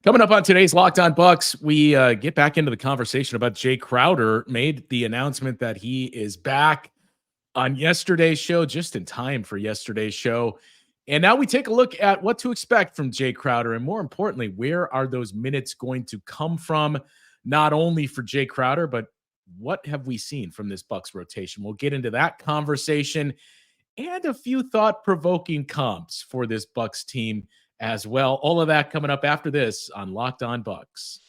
Coming up on today's Locked On Bucks, we get back into the conversation about Jae Crowder. Made the announcement that he is back on yesterday's show, just in time for yesterday's show. And now we take a look at what to expect from Jae Crowder, and more importantly, where are those minutes going to come from, not only for Jae Crowder, but what have we seen from this Bucks rotation? We'll get into that conversation and a few thought-provoking comps for this Bucks team as well. All of that coming up after this on Locked On Bucks.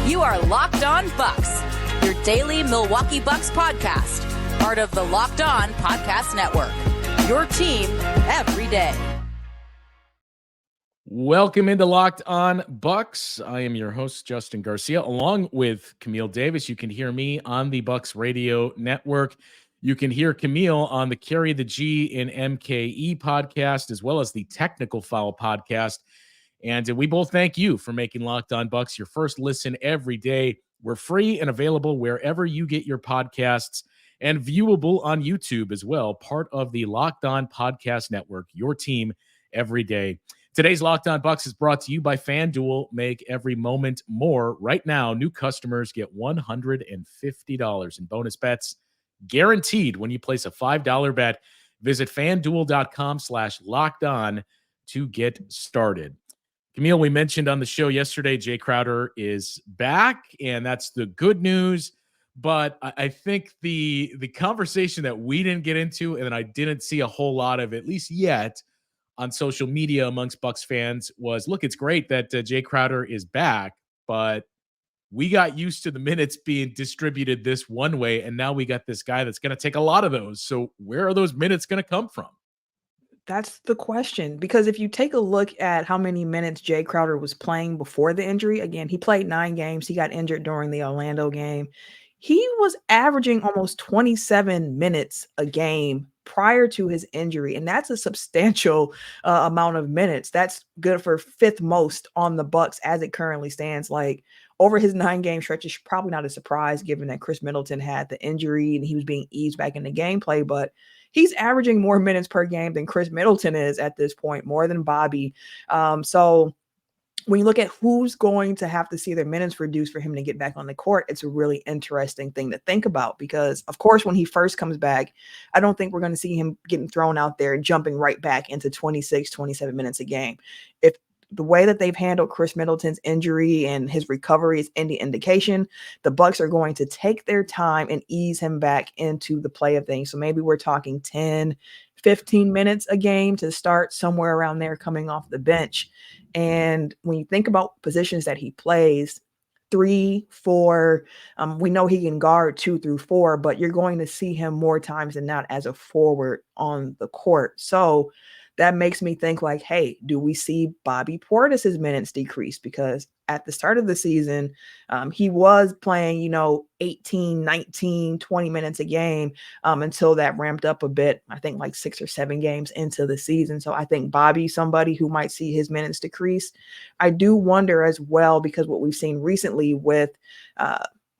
You are Locked On Bucks, your daily Milwaukee Bucks podcast, part of the Locked On Podcast Network, your team every day. Welcome into Locked On Bucks. I am your host, Justin Garcia, along with Camille Davis. You can hear me on the Bucks Radio Network. You can hear Camille on the Carry the G in MKE podcast, as well as the Technical Foul podcast. And we both thank you for making Locked On Bucks your first listen every day. We're free and available wherever you get your podcasts and viewable on YouTube as well, part of the Locked On Podcast Network, your team every day. Today's Locked On Bucks is brought to you by FanDuel. Make every moment more. Right now, new customers get $150 in bonus bets guaranteed when you place a $5 bet. Visit FanDuel.com/lockedon to get started. Camille, we mentioned on the show yesterday, Jae Crowder is back, and that's the good news. But I think the conversation that we didn't get into, and I didn't see a whole lot of, at least yet, on social media amongst Bucks fans was, look, it's great that Jae Crowder is back, but we got used to the minutes being distributed this one way, and now we got this guy that's going to take a lot of those. So where are those minutes going to come from? That's the question, because if you take a look at how many minutes Jae Crowder was playing before the injury, again, he played 9 games. He got injured during the Orlando game. He was averaging almost 27 minutes a game prior to his injury, and that's a substantial amount of minutes. That's good for 5th most on the Bucks as it currently stands. Like, over his 9-game stretch, is probably not a surprise given that Chris Middleton had the injury and he was being eased back into gameplay, but he's averaging more minutes per game than Chris Middleton is at this point, more than Bobby. So when you look at who's going to have to see their minutes reduced for him to get back on the court, it's a really interesting thing to think about because, of course, when he first comes back, I don't think we're going to see him getting thrown out there and jumping right back into 26, 27 minutes a game. If the way that they've handled Chris Middleton's injury and his recovery is any indication, the Bucks are going to take their time and ease him back into the play of things. So maybe we're talking 10, 15 minutes a game to start, somewhere around there coming off the bench. And when you think about positions that he plays, 3, 4, we know he can guard 2 through 4, but you're going to see him more times than not as a forward on the court. So that makes me think like, hey, do we see Bobby Portis's minutes decrease? Because at the start of the season, he was playing, 18, 19, 20 minutes a game until that ramped up a bit, I think like 6 or 7 games into the season. So I think Bobby's somebody who might see his minutes decrease. I do wonder as well, because what we've seen recently with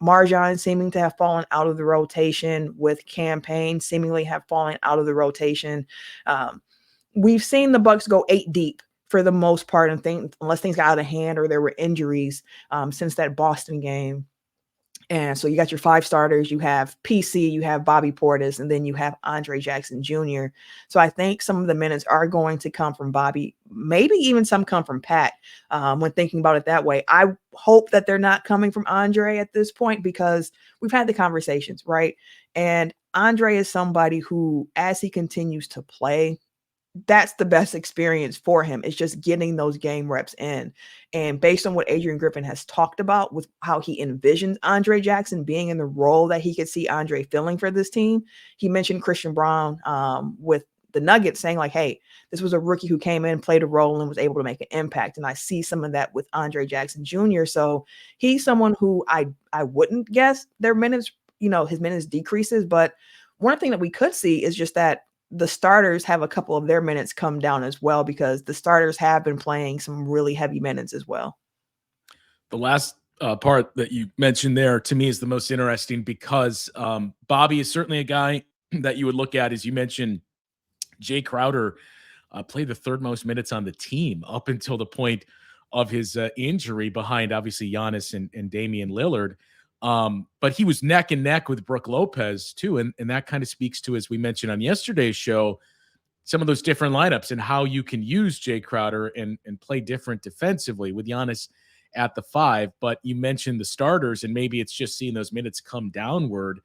MarJon seeming to have fallen out of the rotation, with Campaign seemingly have fallen out of the rotation. We've seen the Bucks go 8 deep for the most part, and unless things got out of hand or there were injuries since that Boston game. And so you got your 5 starters, you have PC, you have Bobby Portis, and then you have Andre Jackson Jr. So I think some of the minutes are going to come from Bobby, maybe even some come from Pat when thinking about it that way. I hope that they're not coming from Andre at this point because we've had the conversations, right? And Andre is somebody who, as he continues to play, that's the best experience for him. It's just getting those game reps in. And based on what Adrian Griffin has talked about with how he envisions Andre Jackson being in the role that he could see Andre filling for this team, he mentioned Christian Braun with the Nuggets saying like, hey, this was a rookie who came in, played a role, and was able to make an impact. And I see some of that with Andre Jackson Jr. So he's someone who I wouldn't guess their minutes, his minutes decreases. But one thing that we could see is just that the starters have a couple of their minutes come down as well, because the starters have been playing some really heavy minutes as well. The last part that you mentioned there to me is the most interesting because Bobby is certainly a guy that you would look at, as you mentioned, Jae Crowder. played the third most minutes on the team up until the point of his injury, behind obviously Giannis and Damian Lillard. But he was neck and neck with Brook Lopez too. And that kind of speaks to, as we mentioned on yesterday's show, some of those different lineups and how you can use Jae Crowder and play different defensively with Giannis at the 5. But you mentioned the starters, and maybe it's just seeing those minutes come downward.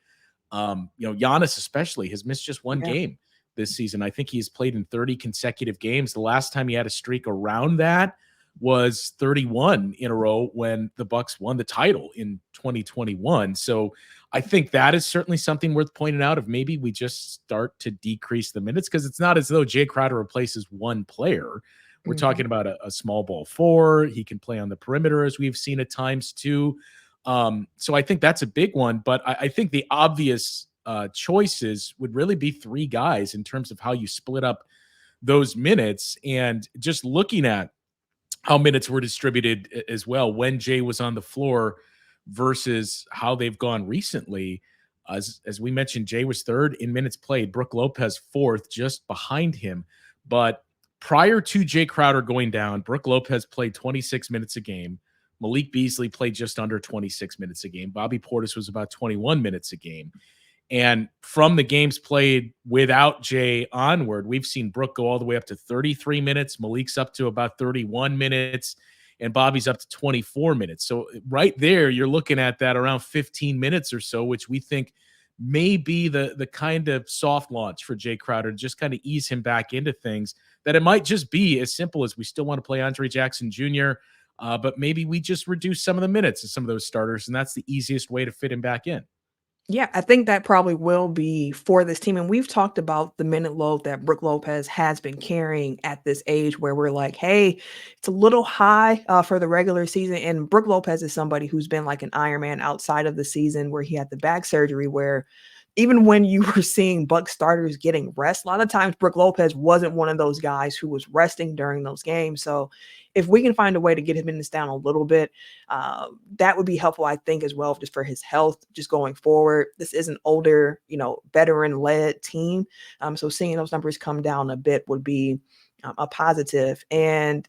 Giannis especially has missed just one game this season. I think he's played in 30 consecutive games. The last time he had a streak around that was 31 in a row when the Bucks won the title in 2021. So I think that is certainly something worth pointing out, of maybe we just start to decrease the minutes, because it's not as though Jae Crowder replaces one player. We're talking about a small ball 4. He can play on the perimeter, as we've seen at times too. So I think that's a big one, but I think the obvious choices would really be 3 guys in terms of how you split up those minutes. And just looking at how minutes were distributed as well when Jay was on the floor versus how they've gone recently. As we mentioned, Jay was 3rd in minutes played, Brook Lopez 4th, just behind him. But prior to Jae Crowder going down, Brook Lopez played 26 minutes a game. Malik Beasley played just under 26 minutes a game. Bobby Portis was about 21 minutes a game. And from the games played without Jay onward, we've seen Brook go all the way up to 33 minutes. Malik's up to about 31 minutes, and Bobby's up to 24 minutes. So right there, you're looking at that around 15 minutes or so, which we think may be the kind of soft launch for Jae Crowder, to just kind of ease him back into things. That it might just be as simple as we still want to play Andre Jackson Jr., but maybe we just reduce some of the minutes of some of those starters, and that's the easiest way to fit him back in. Yeah, I think that probably will be for this team. And we've talked about the minute load that Brook Lopez has been carrying at this age, where we're like, hey, it's a little high for the regular season. And Brook Lopez is somebody who's been like an Iron Man outside of the season, where he had the back surgery, where even when you were seeing Buck starters getting rest, a lot of times Brook Lopez wasn't one of those guys who was resting during those games. So if we can find a way to get his minutes down a little bit, that would be helpful, I think, as well, just for his health, just going forward. This is an older, veteran-led team. So seeing those numbers come down a bit would be a positive. And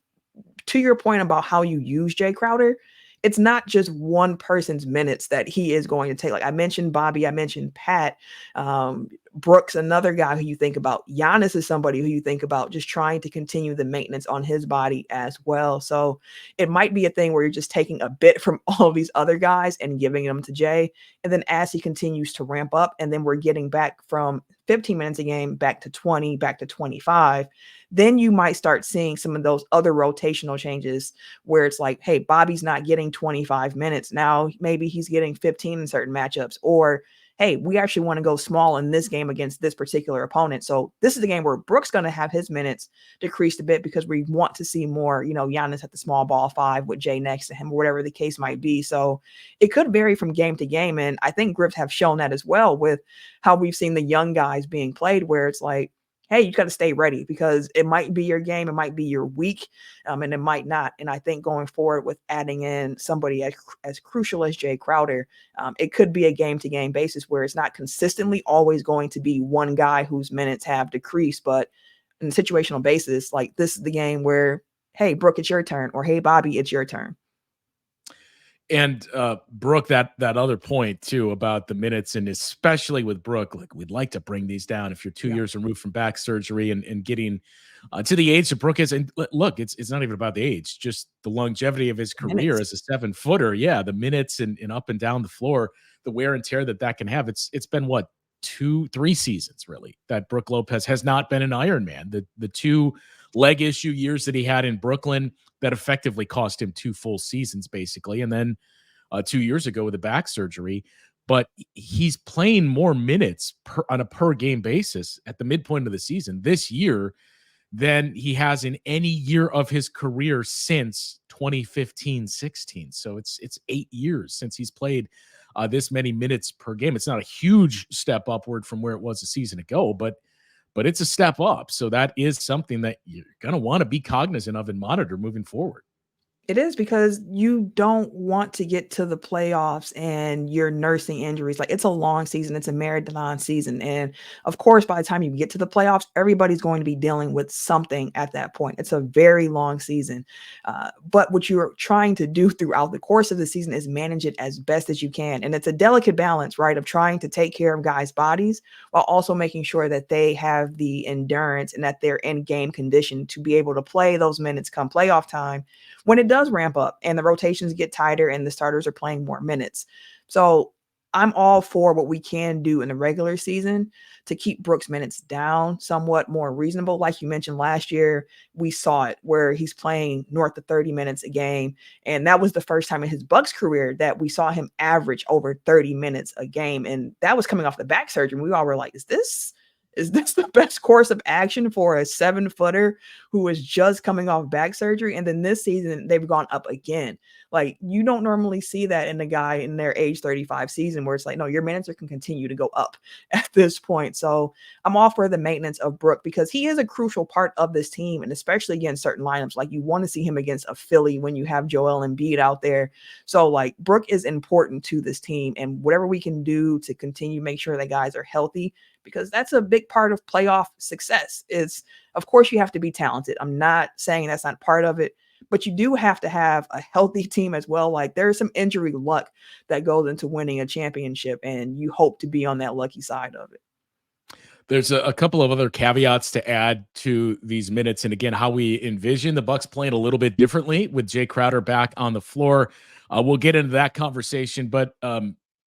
to your point about how you use Jae Crowder, it's not just one person's minutes that he is going to take. Like I mentioned Bobby, I mentioned Pat, Brooks, another guy who you think about. Giannis is somebody who you think about just trying to continue the maintenance on his body as well. So it might be a thing where you're just taking a bit from all of these other guys and giving them to Jay. And then as he continues to ramp up, and then we're getting back from 15 minutes a game back to 20, back to 25, then you might start seeing some of those other rotational changes where it's like, hey, Bobby's not getting 25 minutes. Now maybe he's getting 15 in certain matchups, or hey, we actually want to go small in this game against this particular opponent. So this is the game where Brooks going to have his minutes decreased a bit because we want to see more, Giannis at the small ball 5 with Jay next to him, or whatever the case might be. So it could vary from game to game. And I think Grips have shown that as well with how we've seen the young guys being played, where it's like, hey, you got to stay ready because it might be your game, it might be your week, and it might not. And I think going forward with adding in somebody as crucial as Jae Crowder, it could be a game-to-game basis where it's not consistently always going to be one guy whose minutes have decreased, but in a situational basis, like this is the game where, hey, Brooke, it's your turn, or hey, Bobby, it's your turn. And Brooke, that other point too about the minutes, and especially with Brooke, like we'd like to bring these down if you're 2 years removed from back surgery and getting to the age that Brooke is. And look, it's not even about the age, just the longevity of his career as a 7-footer. Yeah, the minutes and up and down the floor, the wear and tear that can have. It's been what, 2-3 seasons really that Brook Lopez has not been an Iron Man. The 2 leg issue years that he had in Brooklyn that effectively cost him 2 full seasons basically, and then 2 years ago with the back surgery. But he's playing more minutes on a per game basis at the midpoint of the season this year than he has in any year of his career since 2015-16. So it's 8 years since he's played this many minutes per game. It's not a huge step upward from where it was a season ago, but it's a step up. So that is something that you're going to want to be cognizant of and monitor moving forward. It is, because you don't want to get to the playoffs and you're nursing injuries. Like, it's a long season, it's a marathon season. And of course, by the time you get to the playoffs, everybody's going to be dealing with something at that point. It's a very long season. But what you're trying to do throughout the course of the season is manage it as best as you can. And it's a delicate balance, right, of trying to take care of guys' bodies while also making sure that they have the endurance and that they're in game condition to be able to play those minutes come playoff time, when it does ramp up and the rotations get tighter and the starters are playing more minutes. So I'm all for what we can do in the regular season to keep Brooks' minutes down somewhat more reasonable. Like you mentioned, last year, we saw it where he's playing north of 30 minutes a game. And that was the first time in his Bucks career that we saw him average over 30 minutes a game. And that was coming off the back surgery. We all were like, is this the best course of action for a 7-footer who is just coming off back surgery? And then this season, they've gone up again. Like, you don't normally see that in a guy in their age 35 season where it's like, no, your minutes can continue to go up at this point. So I'm all for the maintenance of Brook, because he is a crucial part of this team, and especially against certain lineups. Like, you want to see him against a Philly when you have Joel Embiid out there. So, like, Brook is important to this team, and whatever we can do to continue make sure that guys are healthy, because that's a big part of playoff success. Is, of course, you have to be talented. I'm not saying that's not part of it, but you do have to have a healthy team as well. Like, there's some injury luck that goes into winning a championship, and you hope to be on that lucky side of it. There's a couple of other caveats to add to these minutes. And again, how we envision the Bucks playing a little bit differently with Jae Crowder back on the floor. We'll get into that conversation, but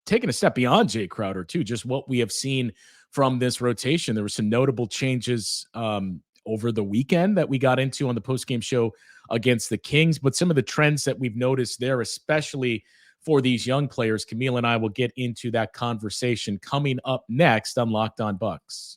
taking a step beyond Jae Crowder too, just what we have seen from this rotation. There were some notable changes over the weekend that we got into on the postgame show against the Kings, but some of the trends that we've noticed there, especially for these young players, Camille and I will get into that conversation coming up next on Locked On Bucks.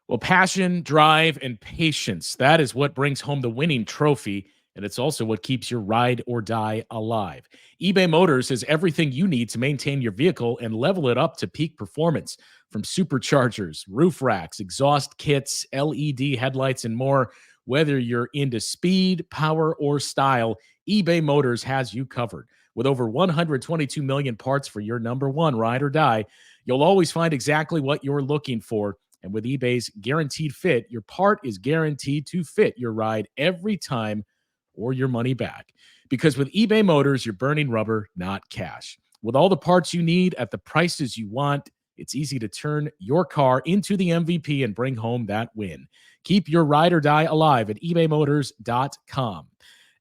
Well, passion, drive, and patience, that is what brings home the winning trophy, and it's also what keeps your ride or die alive. eBay Motors has everything you need to maintain your vehicle and level it up to peak performance. From superchargers, roof racks, exhaust kits, LED headlights, and more. Whether you're into speed, power, or style, eBay Motors has you covered. With over 122 million parts for your number one ride or die, you'll always find exactly what you're looking for. And with eBay's Guaranteed Fit, your part is guaranteed to fit your ride every time, or your money back. Because with eBay Motors, you're burning rubber, not cash. With all the parts you need at the prices you want, it's easy to turn your car into the MVP and bring home that win. Keep your ride or die alive at ebaymotors.com.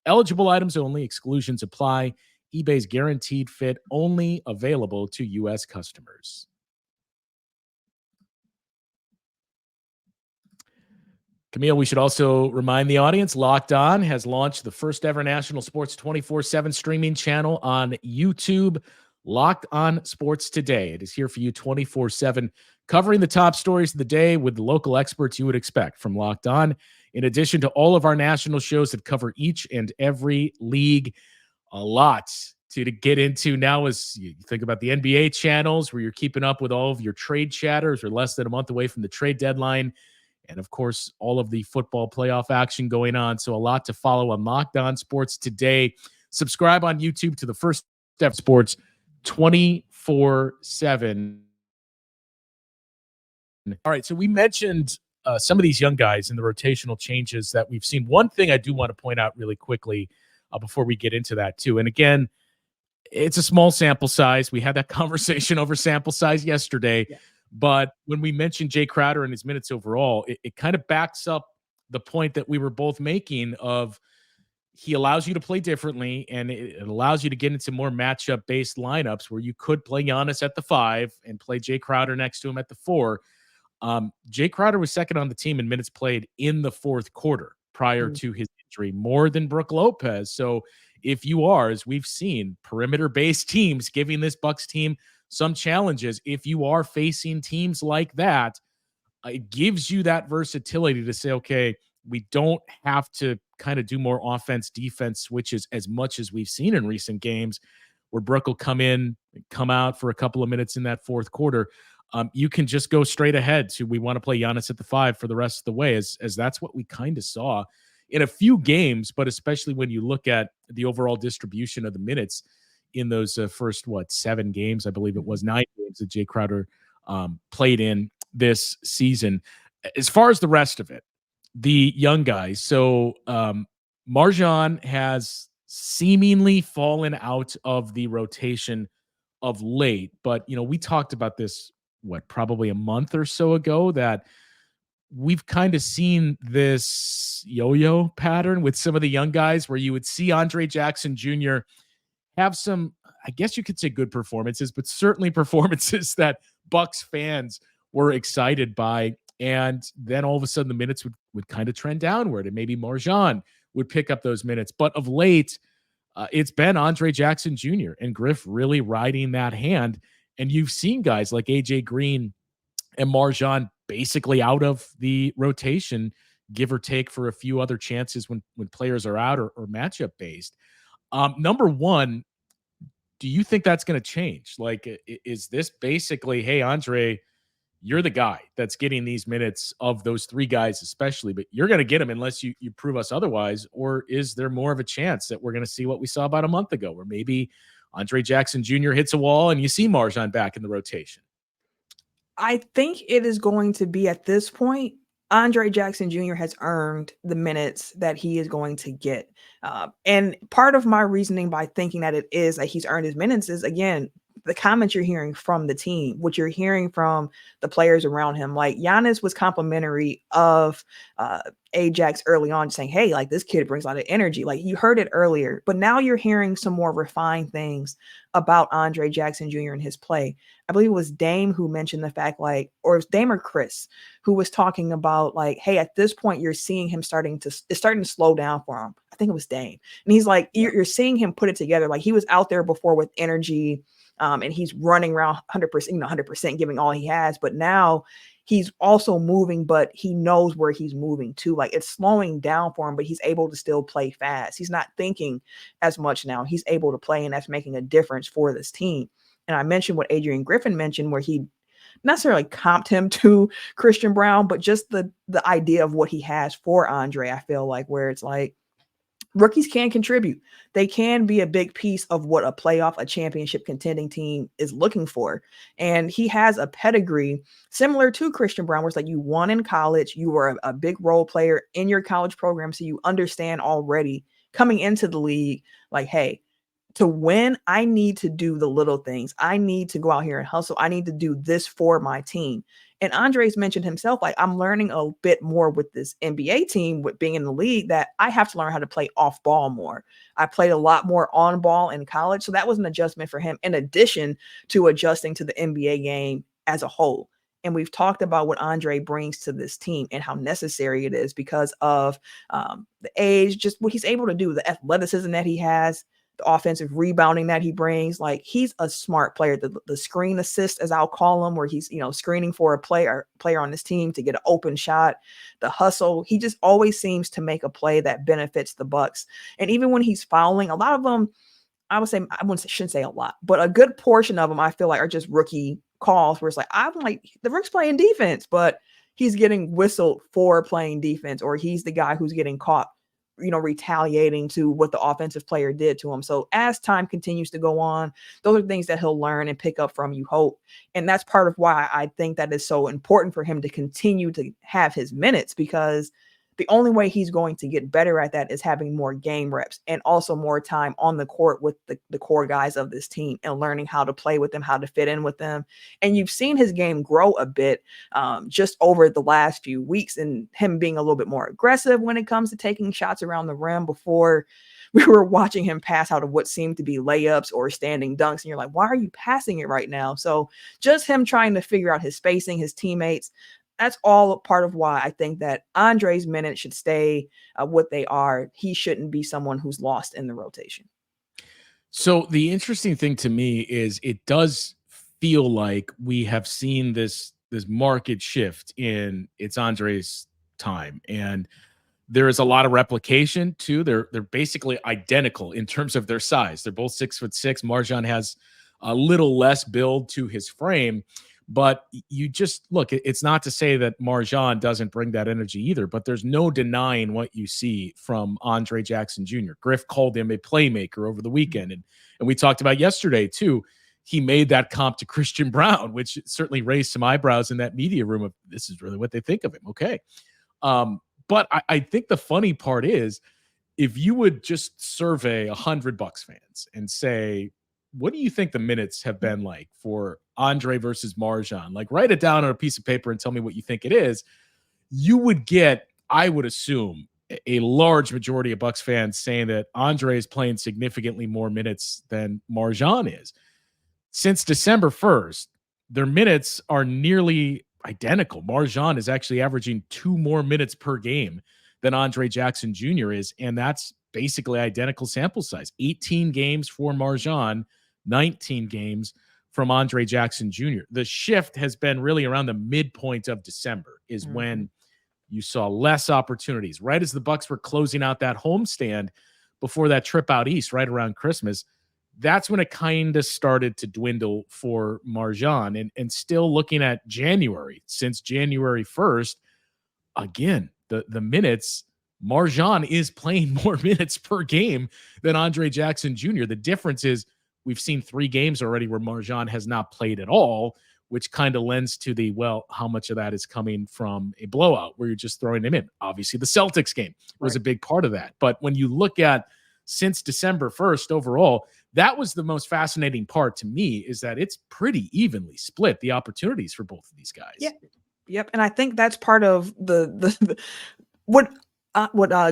Eligible items only. Exclusions apply. eBay's Guaranteed Fit only available to U.S. customers. Camille, we should also remind the audience, Locked On has launched the first ever national sports 24/7 streaming channel on YouTube, Locked On Sports Today. It is here for you 24/7, covering the top stories of the day with the local experts you would expect from Locked On. In addition to all of our national shows that cover each and every league, a lot to get into now as you think about the NBA channels, where you're keeping up with all of your trade chatters. We're less than a month away from the trade deadline. And of course, all of the football playoff action going on. So a lot to follow on Locked On Sports Today. Subscribe on YouTube to the First Step Sports 24/7. All right, so we mentioned some of these young guys and the rotational changes that we've seen. One thing I do want to point out really quickly before we get into that too. And again, it's a small sample size. We had that conversation over sample size yesterday. Yeah. But when we mentioned Jae Crowder and his minutes overall, it kind of backs up the point that we were both making of he allows you to play differently, and it allows you to get into more matchup-based lineups where you could play Giannis at the 5 and play Jae Crowder next to him at the 4. Jae Crowder was second on the team in minutes played in the fourth quarter prior to his injury, more than Brook Lopez. So if you are, as we've seen, perimeter-based teams giving this Bucks team some challenges, if you are facing teams like that, it gives you that versatility to say, okay, we don't have to kind of do more offense, defense switches as much as we've seen in recent games where Brook will come in, come out for a couple of minutes in that fourth quarter. you can just go straight ahead to we want to play Giannis at the 5 for the rest of the way, as that's what we kind of saw in a few games, but especially when you look at the overall distribution of the minutes in those first 7 games, I believe it was 9 games that Jae Crowder played in this season. As far as the rest of it, the young guys, so MarJon has seemingly fallen out of the rotation of late, but we talked about this probably a month or so ago, that we've kind of seen this yo-yo pattern with some of the young guys where you would see Andre Jackson Jr. have some, I guess you could say, good performances, but certainly performances that Bucks fans were excited by. And then all of a sudden the minutes would kind of trend downward, and maybe MarJon would pick up those minutes. But of late, it's been Andre Jackson Jr. and Griff really riding that hand. And you've seen guys like AJ Green and MarJon basically out of the rotation, give or take, for a few other chances when players are out or matchup based. Number one, do you think that's going to change? Like, is this basically, hey, Andre, you're the guy that's getting these minutes of those 3 guys especially, but you're going to get them unless you prove us otherwise? Or is there more of a chance that we're going to see what we saw about a month ago, where maybe Andre Jackson Jr. hits a wall and you see MarJon back in the rotation? I think it is going to be, at this point, Andre Jackson Jr. has earned the minutes that he is going to get. And part of my reasoning by thinking that it is that he's earned his minutes is, again, the comments you're hearing from the team, what you're hearing from the players around him. Like, Giannis was complimentary of Ajax early on, saying, hey, like, this kid brings a lot of energy. Like, you heard it earlier, but now you're hearing some more refined things about Andre Jackson Jr. and his play. I believe it was Dame who mentioned the fact, like, or it was Dame or Chris who was talking about, like, hey, at this point, you're seeing him starting to slow down for him. I think it was Dame. And he's like, you're seeing him put it together. Like, he was out there before with energy, and he's running around 100%, 100% giving all he has. But now he's also moving, but he knows where he's moving to. Like, it's slowing down for him, but he's able to still play fast. He's not thinking as much now. He's able to play, and that's making a difference for this team. And I mentioned what Adrian Griffin mentioned, where he necessarily comped him to Christian Braun, but just the idea of what he has for Andre, I feel like, where it's like, rookies can contribute. They can be a big piece of what a championship contending team is looking for. And he has a pedigree similar to Christian Braun, where it's like, you won in college, you were a big role player in your college program, so you understand already coming into the league, like, hey, to win, I need to do the little things. I need to go out here and hustle. I need to do this for my team. And Andre's mentioned himself, like, I'm learning a bit more with this NBA team, with being in the league, that I have to learn how to play off ball more. I played a lot more on ball in college. So that was an adjustment for him, in addition to adjusting to the NBA game as a whole. And we've talked about what Andre brings to this team and how necessary it is because of the age, just what he's able to do, the athleticism that he has, the offensive rebounding that he brings. Like, he's a smart player. The screen assist, as I'll call him, where he's, screening for a player on his team to get an open shot, the hustle. He just always seems to make a play that benefits the Bucks. And even when he's fouling, a lot of them, shouldn't say a lot, but a good portion of them, I feel like, are just rookie calls where it's like, I'm like, the Rook's playing defense, but he's getting whistled for playing defense, or he's the guy who's getting caught, retaliating to what the offensive player did to him. So as time continues to go on, those are things that he'll learn and pick up from, you hope. And that's part of why I think that is so important for him to continue to have his minutes, because the only way he's going to get better at that is having more game reps and also more time on the court with the core guys of this team and learning how to play with them, how to fit in with them. And you've seen his game grow a bit just over the last few weeks, and him being a little bit more aggressive when it comes to taking shots around the rim. Before, we were watching him pass out of what seemed to be layups or standing dunks, and you're like, why are you passing it right now? So just him trying to figure out his spacing, his teammates, that's all part of why I think that Andre's minutes should stay what they are. He shouldn't be someone who's lost in the rotation. So the interesting thing to me is it does feel like we have seen this market shift in it's Andre's time, and there is a lot of replication too. They're basically identical in terms of their size. They're both 6'6". MarJon has a little less build to his frame, But you just look, it's not to say that MarJon doesn't bring that energy either, but there's no denying what you see from Andre Jackson Jr. Griff called him a playmaker over the weekend. And we talked about yesterday too. He made that comp to Christian Brown, which certainly raised some eyebrows in that media room of this is really what they think of him. Okay. But I think the funny part is if you would just survey 100 Bucks fans and say, what do you think the minutes have been like for Andre versus MarJon? Like, write it down on a piece of paper and tell me what you think it is. You would get, I would assume, a large majority of Bucks fans saying that Andre is playing significantly more minutes than MarJon is. Since December 1st, their minutes are nearly identical. MarJon is actually averaging 2 more minutes per game than Andre Jackson Jr. is, and that's basically identical sample size. 18 games for MarJon, 19 games from Andre Jackson Jr. The shift has been really around the midpoint of December is when you saw less opportunities. Right as the Bucks were closing out that homestand before that trip out east, right around Christmas, that's when it kind of started to dwindle for MarJon. And still looking at January, since January 1st, again, the minutes, MarJon is playing more minutes per game than Andre Jackson Jr. The difference is we've seen 3 games already where MarJon has not played at all, which kind of lends to the, well, how much of that is coming from a blowout where you're just throwing him in? Obviously, the Celtics game was a big part of that. But when you look at since December 1st overall, that was the most fascinating part to me, is that it's pretty evenly split, the opportunities for both of these guys. Yeah. Yep. And I think that's part of the what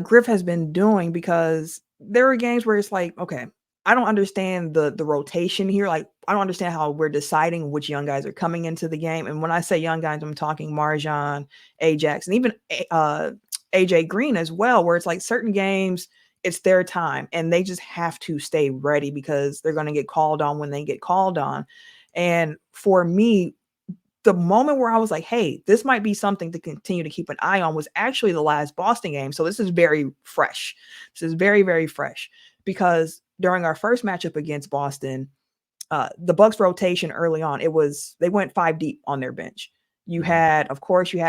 Griff has been doing, because there are games where it's like, okay, I don't understand the rotation here. Like, I don't understand how we're deciding which young guys are coming into the game. And when I say young guys, I'm talking MarJon, Ajax, and even AJ Green as well, where it's like certain games, it's their time and they just have to stay ready because they're going to get called on when they get called on. And for me, the moment where I was like, hey, this might be something to continue to keep an eye on was actually the last Boston game. So this is very fresh. This is very, very fresh, because during our first matchup against Boston, the Bucks rotation early on, they went 5 deep on their bench. You had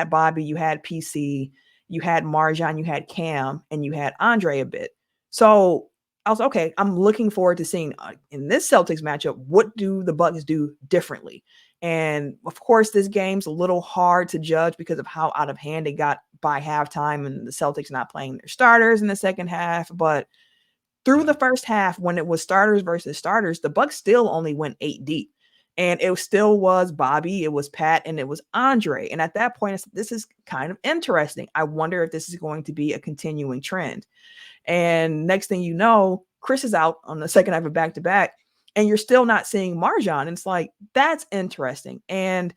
Bobby, you had PC, you had MarJon, you had Cam, and you had Andre a bit. So I was okay. I'm looking forward to seeing in this Celtics matchup, what do the Bucks do differently? And of course, this game's a little hard to judge because of how out of hand it got by halftime and the Celtics not playing their starters in the second half. But through the first half, when it was starters versus starters, the Bucks still only went 8 deep. And it still was Bobby, it was Pat, and it was Andre. And at that point, this is kind of interesting. I wonder if this is going to be a continuing trend. And next thing you know, Chris is out on the second half of back-to-back, and you're still not seeing MarJon. And it's like, that's interesting. And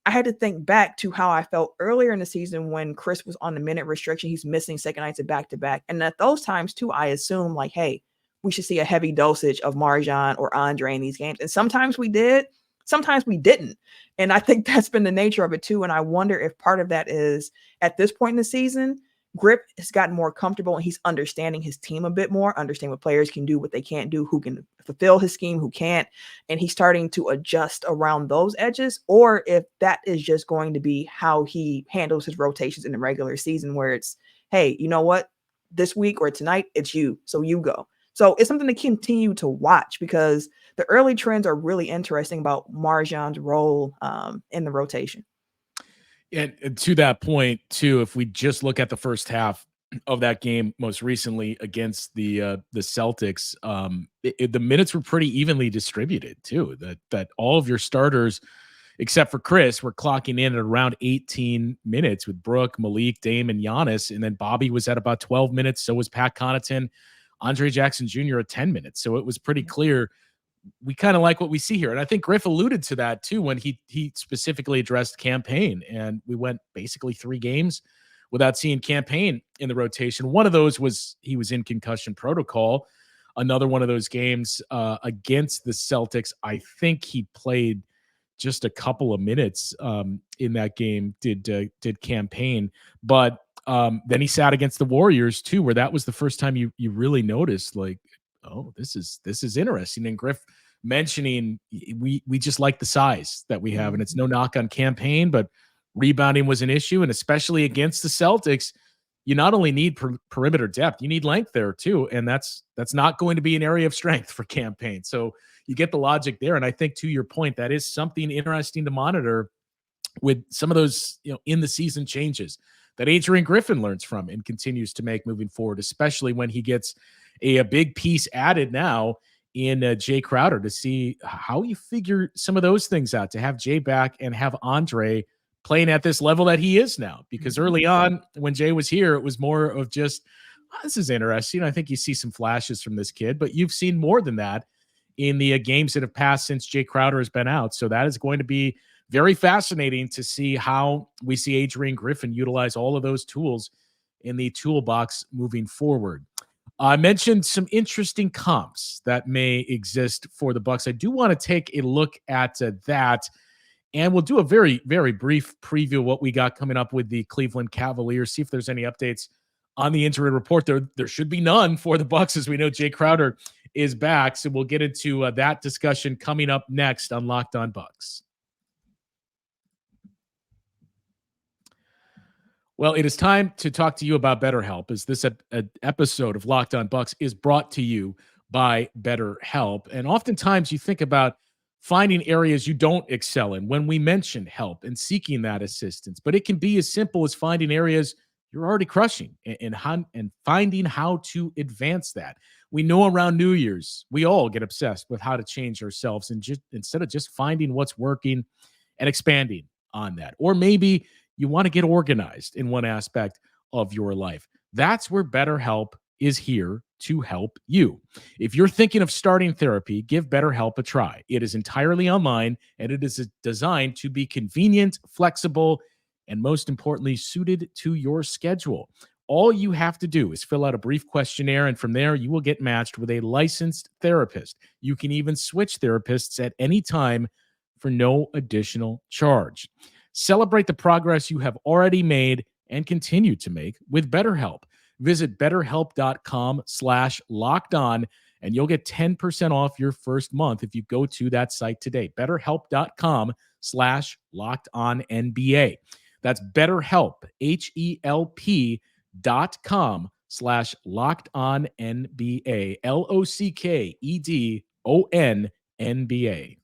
I had to think back to how I felt earlier in the season when Chris was on the minute restriction. He's missing second nights of back-to-back. And at those times, too, I assumed, like, hey, we should see a heavy dosage of MarJon or Andre in these games. And sometimes we did, sometimes we didn't. And I think that's been the nature of it, too. And I wonder if part of that is, at this point in the season, Grip has gotten more comfortable and he's understanding his team a bit more, understanding what players can do, what they can't do, who can fulfill his scheme, who can't. And he's starting to adjust around those edges, or if that is just going to be how he handles his rotations in the regular season, where it's, hey, you know what, this week or tonight, it's you. So you go. So it's something to continue to watch, because the early trends are really interesting about MarJon's role in the rotation. And to that point, too, if we just look at the first half of that game most recently against the Celtics, the minutes were pretty evenly distributed, too. That all of your starters, except for Chris, were clocking in at around 18 minutes with Brooke, Malik, Dame, and Giannis. And then Bobby was at about 12 minutes. So was Pat Connaughton. Andre Jackson Jr. at 10 minutes. So it was pretty clear we kind of like what we see here. And I think Griff alluded to that too, when he specifically addressed Campaign, and we went basically 3 games without seeing Campaign in the rotation. One of those was he was in concussion protocol. Another one of those games against the Celtics, I think he played just a couple of minutes in that game, did Campaign. But then he sat against the Warriors too, where that was the first time you really noticed, like, oh, this is interesting. And Griff mentioning we just like the size that we have, and it's no knock on campaign, but rebounding was an issue, and especially against the Celtics, you not only need perimeter depth, you need length there too, and that's not going to be an area of strength for campaign. So you get the logic there, and I think to your point, that is something interesting to monitor with some of those in the season changes that Adrian Griffin learns from and continues to make moving forward, especially when he gets a big piece added now in Jae Crowder, to see how you figure some of those things out, to have Jae back and have Andre playing at this level that he is now. Because early on when Jae was here, it was more of just, this is interesting. I think you see some flashes from this kid, but you've seen more than that in the games that have passed since Jae Crowder has been out. So that is going to be very fascinating to see how we see Adrian Griffin utilize all of those tools in the toolbox moving forward. I mentioned some interesting comps that may exist for the Bucks. I do want to take a look at that, and we'll do a very, very brief preview of what we got coming up with the Cleveland Cavaliers, see if there's any updates on the injury report. There should be none for the Bucks, as we know Jae Crowder is back. So we'll get into that discussion coming up next on Locked On Bucks. Well, it is time to talk to you about BetterHelp, as this episode of Locked On Bucks is brought to you by BetterHelp. And oftentimes you think about finding areas you don't excel in when we mention help and seeking that assistance. But it can be as simple as finding areas you're already crushing and finding how to advance that. We know around New Year's, we all get obsessed with how to change ourselves, and instead of just finding what's working and expanding on that. Or maybe you want to get organized in one aspect of your life. That's where BetterHelp is here to help you. If you're thinking of starting therapy, give BetterHelp a try. It is entirely online, and it is designed to be convenient, flexible, and most importantly, suited to your schedule. All you have to do is fill out a brief questionnaire, and from there, you will get matched with a licensed therapist. You can even switch therapists at any time for no additional charge. Celebrate the progress you have already made and continue to make with BetterHelp. Visit betterhelp.com/lockedon, and you'll get 10% off your first month if you go to that site today. betterhelp.com/lockedonnba. That's BetterHelp, HELP.com/lockedonnba, LOCKEDONNBA.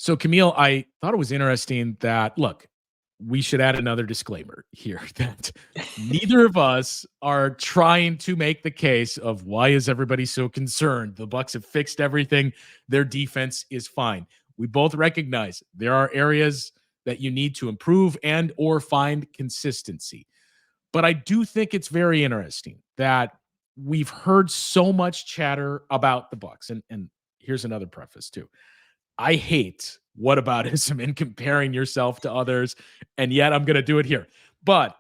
So, Camille, I thought it was interesting that, look, we should add another disclaimer here that neither of us are trying to make the case of why is everybody so concerned. The Bucks have fixed everything. Their defense is fine. We both recognize there are areas that you need to improve and or find consistency. But I do think it's very interesting that we've heard so much chatter about the Bucks. And here's another preface too. I hate whataboutism and comparing yourself to others, and yet I'm going to do it here. But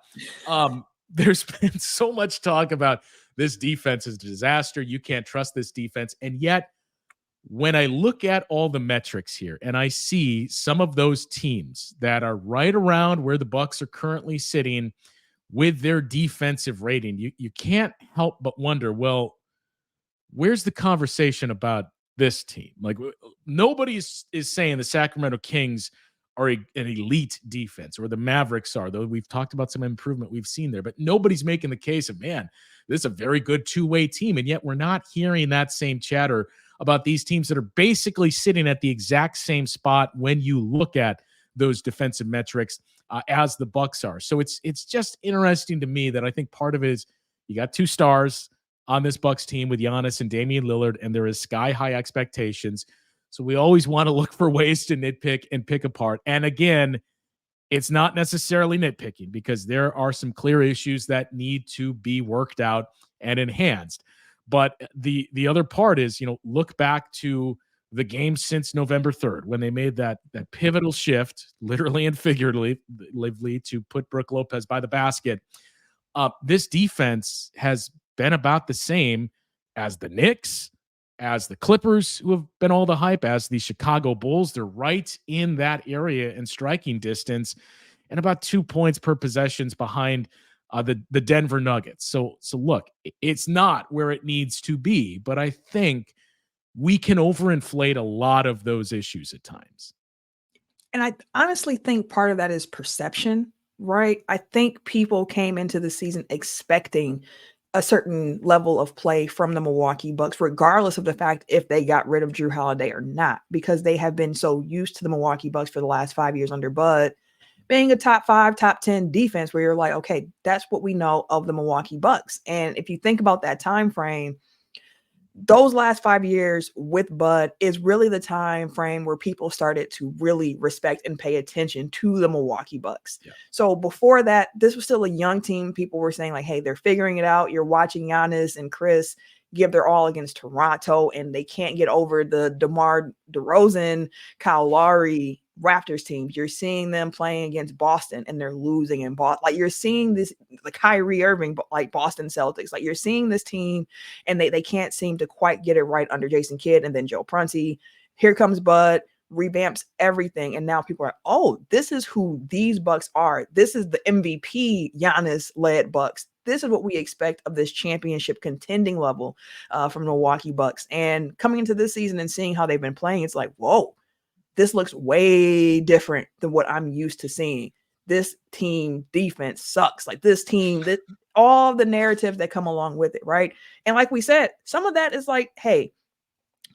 there's been so much talk about this defense is a disaster. You can't trust this defense. And yet, when I look at all the metrics here and I see some of those teams that are right around where the Bucks are currently sitting with their defensive rating, you can't help but wonder, well, where's the conversation about this team? Like, nobody is saying the Sacramento Kings are an elite defense, or the Mavericks are, though we've talked about some improvement we've seen there, but nobody's making the case of, man, this is a very good two-way team. And yet we're not hearing that same chatter about these teams that are basically sitting at the exact same spot when you look at those defensive metrics as the Bucks are. So it's just interesting to me that I think part of it is you got two stars on this Bucks team with Giannis and Damian Lillard, and there is sky-high expectations. So we always want to look for ways to nitpick and pick apart. And again, it's not necessarily nitpicking, because there are some clear issues that need to be worked out and enhanced. But the other part is, look back to the game since November 3rd, when they made that pivotal shift, literally and figuratively, to put Brook Lopez by the basket. This defense has been about the same as the Knicks, as the Clippers, who have been all the hype, as the Chicago Bulls. They're right in that area in striking distance, and about 2 points per possessions behind the Denver Nuggets. So look, it's not where it needs to be, but I think we can overinflate a lot of those issues at times. And I honestly think part of that is perception, right? I think people came into the season expecting a certain level of play from the Milwaukee Bucks, regardless of the fact if they got rid of Drew Holiday or not, because they have been so used to the Milwaukee Bucks for the last 5 years under Bud being a top 5, top 10 defense where you're like, okay, that's what we know of the Milwaukee Bucks. And if you think about that time frame, those last 5 years with Bud is really the time frame where people started to really respect and pay attention to the Milwaukee Bucks. Yeah. So before that, this was still a young team. People were saying like, hey, they're figuring it out. You're watching Giannis and Chris give their all against Toronto, and they can't get over the DeMar DeRozan, Kyle Lowry Raptors teams. You're seeing them playing against Boston and they're losing in Boston. Like you're seeing this, the Kyrie Irving, like Boston Celtics, like you're seeing this team and they can't seem to quite get it right under Jason Kidd and then Joe Prunty. Here comes Bud, revamps everything. And now people are, oh, this is who these Bucks are. This is the MVP Giannis led Bucks. This is what we expect of this championship contending level from Milwaukee Bucks. And coming into this season and seeing how they've been playing, it's like, whoa, this looks way different than what I'm used to seeing. This team defense sucks. Like this team, that all the narratives that come along with it, right? And like we said, some of that is like, hey,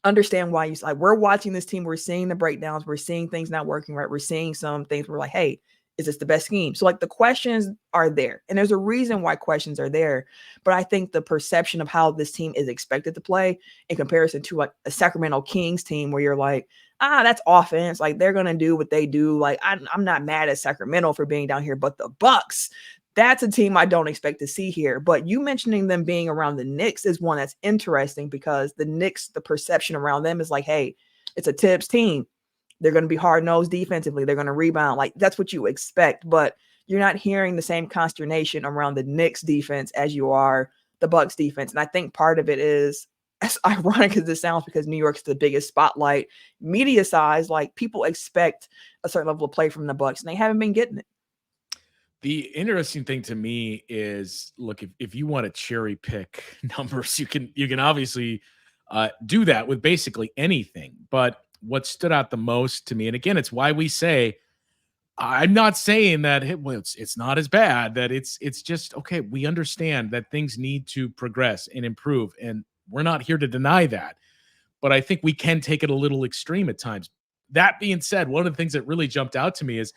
understand why you like. We're watching this team. We're seeing the breakdowns. We're seeing things not working right. We're seeing some things. We're like, hey, is this the best scheme? So like the questions are there, and there's a reason why questions are there. But I think the perception of how this team is expected to play in comparison to like a Sacramento Kings team, where you're like, that's offense. Like they're going to do what they do. Like I'm not mad at Sacramento for being down here, but the Bucks, that's a team I don't expect to see here. But you mentioning them being around the Knicks is one that's interesting because the Knicks, the perception around them is like, hey, it's a Tibbs team. They're going to be hard-nosed defensively. They're going to rebound. Like that's what you expect, but you're not hearing the same consternation around the Knicks defense as you are the Bucks defense. And I think part of it is, as ironic as this sounds, because New York's the biggest spotlight media size, like people expect a certain level of play from the Bucks and they haven't been getting it. The interesting thing to me is, look, if you want to cherry pick numbers, you can obviously do that with basically anything. But what stood out the most to me, and again, it's why we say, I'm not saying that it's not as bad, that it's just, okay, we understand that things need to progress and improve, and we're not here to deny that. But I think we can take it a little extreme at times. That being said, one of the things that really jumped out to me is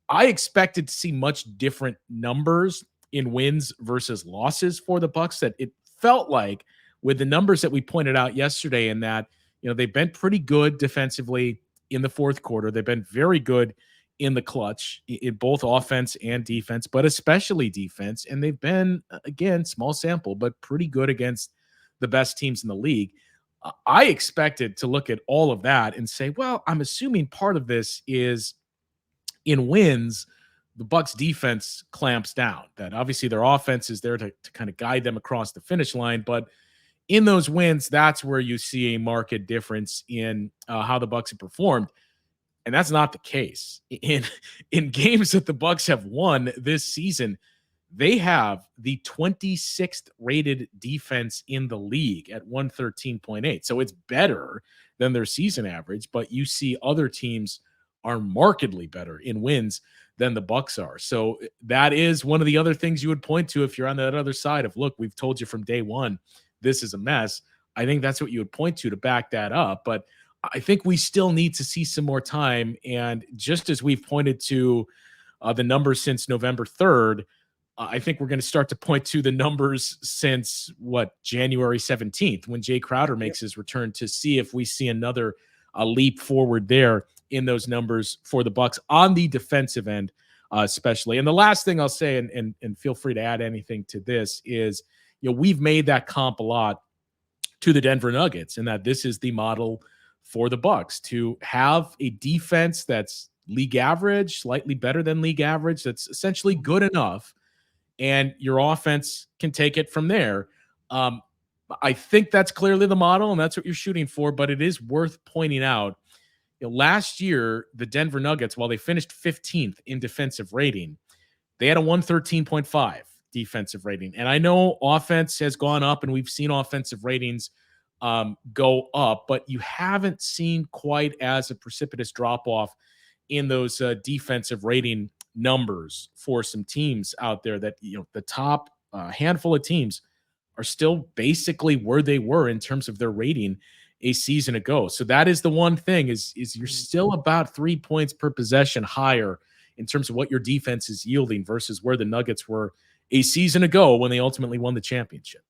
I expected to see much different numbers in wins versus losses for the Bucks. That it felt like with the numbers that we pointed out yesterday, and that, they've been pretty good defensively in the fourth quarter. They've been very good in the clutch in both offense and defense, but especially defense. And they've been, again, small sample, but pretty good against the best teams in the league. I expected to look at all of that and say, well, I'm assuming part of this is in wins, the Bucks defense clamps down, that obviously their offense is there to kind of guide them across the finish line. But in those wins, that's where you see a marked difference in how the Bucks have performed. And that's not the case. In games that the Bucks have won this season, they have the 26th rated defense in the league at 113.8. So it's better than their season average, but you see other teams are markedly better in wins than the Bucks are. So that is one of the other things you would point to if you're on that other side of, look, we've told you from day one, this is a mess. I think that's what you would point to back that up. But I think we still need to see some more time. And just as we've pointed to the numbers since November 3rd, I think we're going to start to point to the numbers since January 17th, when Jae Crowder makes his return, to see if we see another leap forward there in those numbers for the Bucks on the defensive end, especially. And the last thing I'll say, and feel free to add anything to this, is, we've made that comp a lot to the Denver Nuggets, and that this is the model for the Bucks, to have a defense that's league average, slightly better than league average, that's essentially good enough, and your offense can take it from there. I think that's clearly the model, and that's what you're shooting for. But it is worth pointing out, last year, the Denver Nuggets, while they finished 15th in defensive rating, they had a 113.5. defensive rating. And I know offense has gone up and we've seen offensive ratings go up, but you haven't seen quite as a precipitous drop off in those defensive rating numbers for some teams out there that, the top handful of teams are still basically where they were in terms of their rating a season ago. So that is the one thing is you're still about 3 points per possession higher in terms of what your defense is yielding versus where the Nuggets were a season ago when they ultimately won the championship.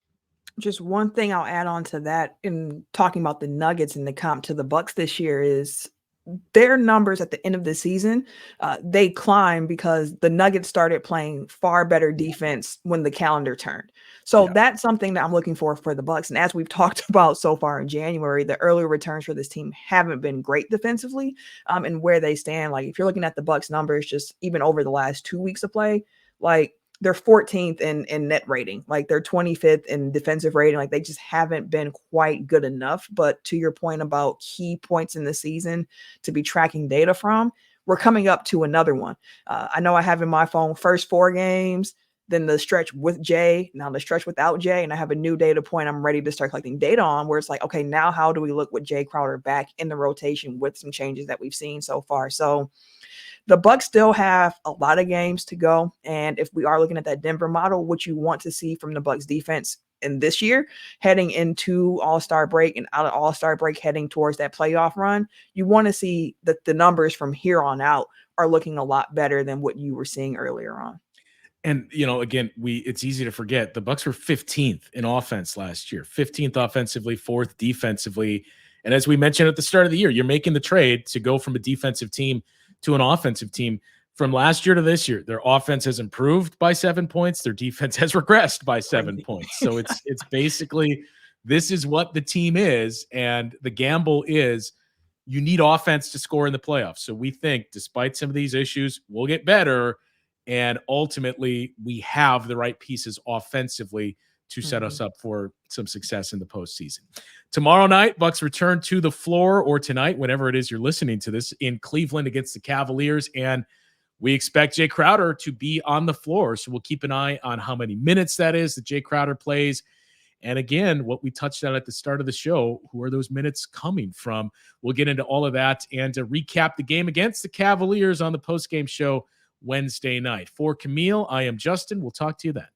Just one thing I'll add on to that in talking about the Nuggets and the comp to the Bucks this year is their numbers at the end of the season, they climbed because the Nuggets started playing far better defense when the calendar turned. So that's something that I'm looking for the Bucks. And as we've talked about so far in January, the early returns for this team haven't been great defensively. And where they stand, like if you're looking at the Bucks numbers, just even over the last 2 weeks of play, like they're 14th in net rating, like they're 25th in defensive rating. Like they just haven't been quite good enough. But to your point about key points in the season to be tracking data from, we're coming up to another one. I know I have in my phone first 4 games, then the stretch with Jay, now the stretch without Jay, and I have a new data point I'm ready to start collecting data on where it's like, okay, now how do we look with Jae Crowder back in the rotation with some changes that we've seen so far? So the Bucks still have a lot of games to go. And if we are looking at that Denver model, what you want to see from the Bucks defense in this year, heading into All-Star break and out of All-Star break, heading towards that playoff run, you want to see that the numbers from here on out are looking a lot better than what you were seeing earlier on. And, again, it's easy to forget the Bucks were 15th in offense last year, 15th offensively, 4th defensively. And as we mentioned at the start of the year, you're making the trade to go from a defensive team to an offensive team. From last year to this year, their offense has improved by 7 points. Their defense has regressed by 7 points. So it's basically, this is what the team is. And the gamble is you need offense to score in the playoffs. So we think despite some of these issues, we'll get better. And ultimately we have the right pieces offensively to set us up for some success in the postseason. Tomorrow night, Bucks return to the floor, or tonight, whenever it is you're listening to this, in Cleveland against the Cavaliers. And we expect Jae Crowder to be on the floor. So we'll keep an eye on how many minutes that is that Jae Crowder plays. And again, what we touched on at the start of the show, who are those minutes coming from? We'll get into all of that and to recap the game against the Cavaliers on the postgame show Wednesday night. For Camille, I am Justin. We'll talk to you then.